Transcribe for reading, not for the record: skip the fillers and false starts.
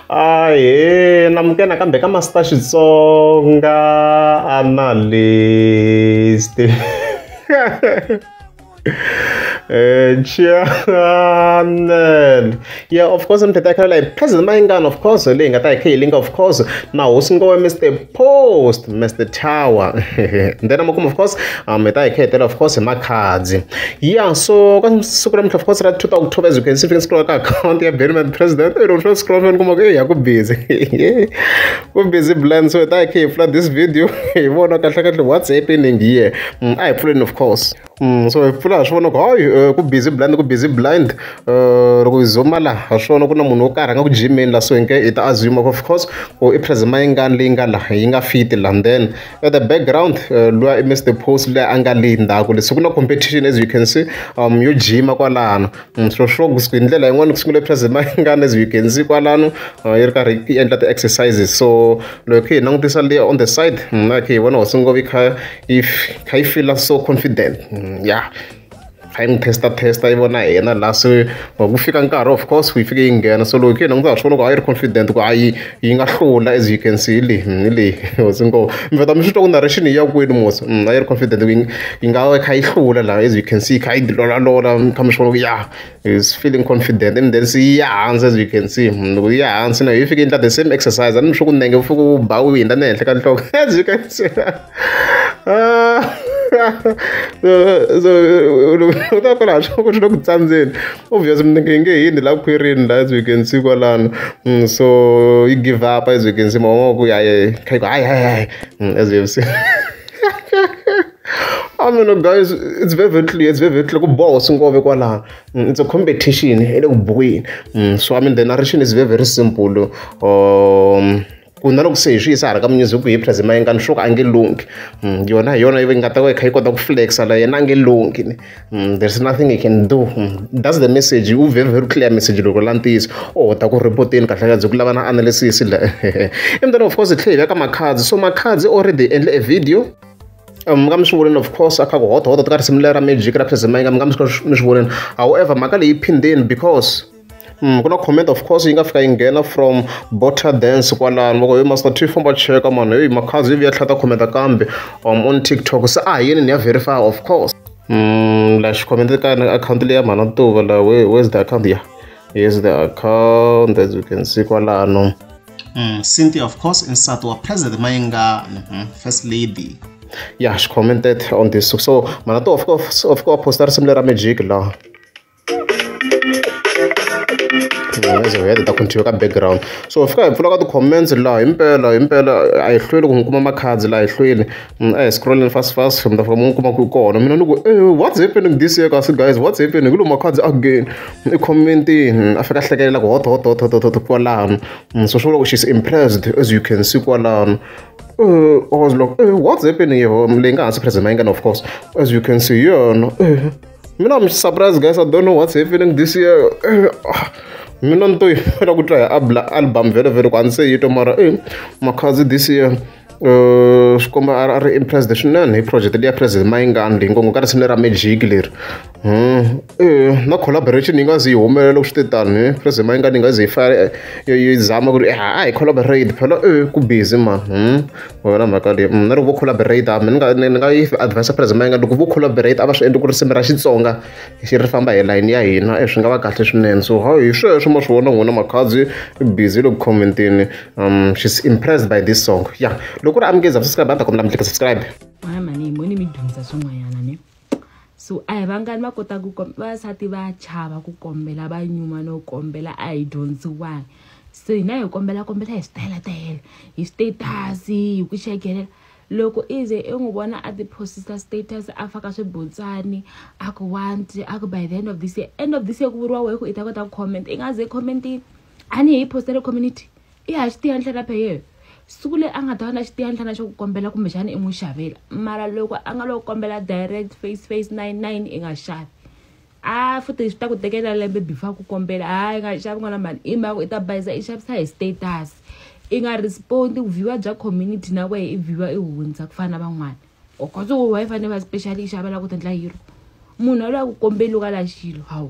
Ahee, namukena kambe ka Master Xitsonga analyst. Channel. Yeah, of course, I'm like President Maingan, of course, link of course. Now, go Mr. Post, Mr. Tower. Then I'm of course, of course, my cards. Yeah, so of course, at 2 October, as you can see, scroll account, yeah, very president. I don't scroll and come again. I go busy. Go busy blend. So I can't flood this video. What's happening here? I put in, of course. So flash one go busy blind zoom la ashona kuna munhu okaranga ku gym la so nke it assume of course or ipresident Maingan linga la yinga fit la then at the background lwa Mr. Post la angalinda ku lesukuna competition as you can see yo gym kwalana so sho kusindlela yin'wana kusungule president Maingan as you can see kwalana yi ri karhi yi endla the exercises so loko hi langutisa le on the side okay vona wasungo vi kha if I feel so confident yeah I'm testa ivona hina la so kufika nkarhi of course we fike ingena so loko yena ngizasho loko I confident ku ayi yi nga hlula as you can see le wasingo mfeta mshito ku narration ya kwenu mos I confident yi nga kha yi hlula la as you can see kha yi lola kamsho yeah is feeling confident and then see yeah as you can see yeah answer na you fike into the same exercise and msho ku nenge ufuku ba winda nehle ka nhloko as you can see obviously as we can see so you give up as we can see as you see I mean, guys, it's very clear. It's very clear. Boss, it's a competition. So I mean, the narration is very simple. Kunalokusesha isara kamnyuzi ku president Maingan shoka angelungi yona even ngata we kha ikota ku flex la yena angelungi there's nothing he can do that's the message you very clear message loko lantis ta ku reporteni kahle kaze kulava analysis la and then of course it clear ka cards so cards already endle a video ngamshiwoleni of course akako hot tikari similar magic ra president Maingan ngamshiwoleni however makale iphindeni because kuna comment of course ingafika ingena from Butter Dance kwalana loko Master T famba cheka man hey makhazi ivi yatlhata comment kambe on TikTok so yini ni ya verify of course la shi comment ka account le ya mana to la where's the account yeah here's the account as you can see kwalano Cynthia of course inside wa President Maingan first lady yeah she commented on this so mana to of course postar similar magic la as we had continue background so if I follow the comments la impela I hlwele ku ngikuma cards la hlwele I scrolling fast from the from ngikuma ku kona mina nuku what's happening this year guys what's happening kulo cards again commenting afika hlekelela ku hot kwalana so sure she's impressed as you can see kwalana I was like what's happening here mlenga as president Maingan of course as you can see yeah I'm surprised guys I don't know what's happening this year mina nto yifuna ku try album very kwanse yito mara makhazi this year Shikoma are impressed swinene hi project leya president Maingan leyi ngopfu swi ra magic leri na collaboration yi nga zi yi humelela loko swi te tani president Maingan yi nga zi yi fara yi zama ku ri hi collaborate phela ku busy man wena mhaka leyi na loko vo collaborate ni nga yi advise president Maingan loko vo collaborate a va swi endli ku ri risimu ra Xitsonga xi ri famba hi line ya hina swi nga va kahle swinene so hi sweswo ma swi vona n'wina makhazi busy loko commentini she's impressed by this song yeah loko ri amukeza subscribe anta kombela mi click subscribe mani moni mi dyondza swin'wanyana ne so a hi vangani va kota ku vasati va chava ku kombela va nyuma no kombela a hi dyondziwanga so hina hi kombela hi style hi status hi ku chekelela loko ize n'wi vona a ti-posta status a faka swibutsani a ku want a ku by the end of this year ku vuriwa wehe ku i ta kota ku comment i nga ze commentini a ni hi postele community i ha xi tiya nhlana phe siku le a nga ta va na xitiyanhlana xo ku kombela kumbexana i n'wi xavela mara loko a nga loko kombela direct face 99 i nga xavi futhi swi ta ku tekela lembe before ku kombela i nga xavi n'wana mani i mako i ta bayisa i xavisa hi status i nga respond ku viewer bya community na wehe i viewer i hundza ku fana na van'wana because wa fanele va special i xavela ku tendla hero munhu loyi a ku kombeli ka la xilo hawu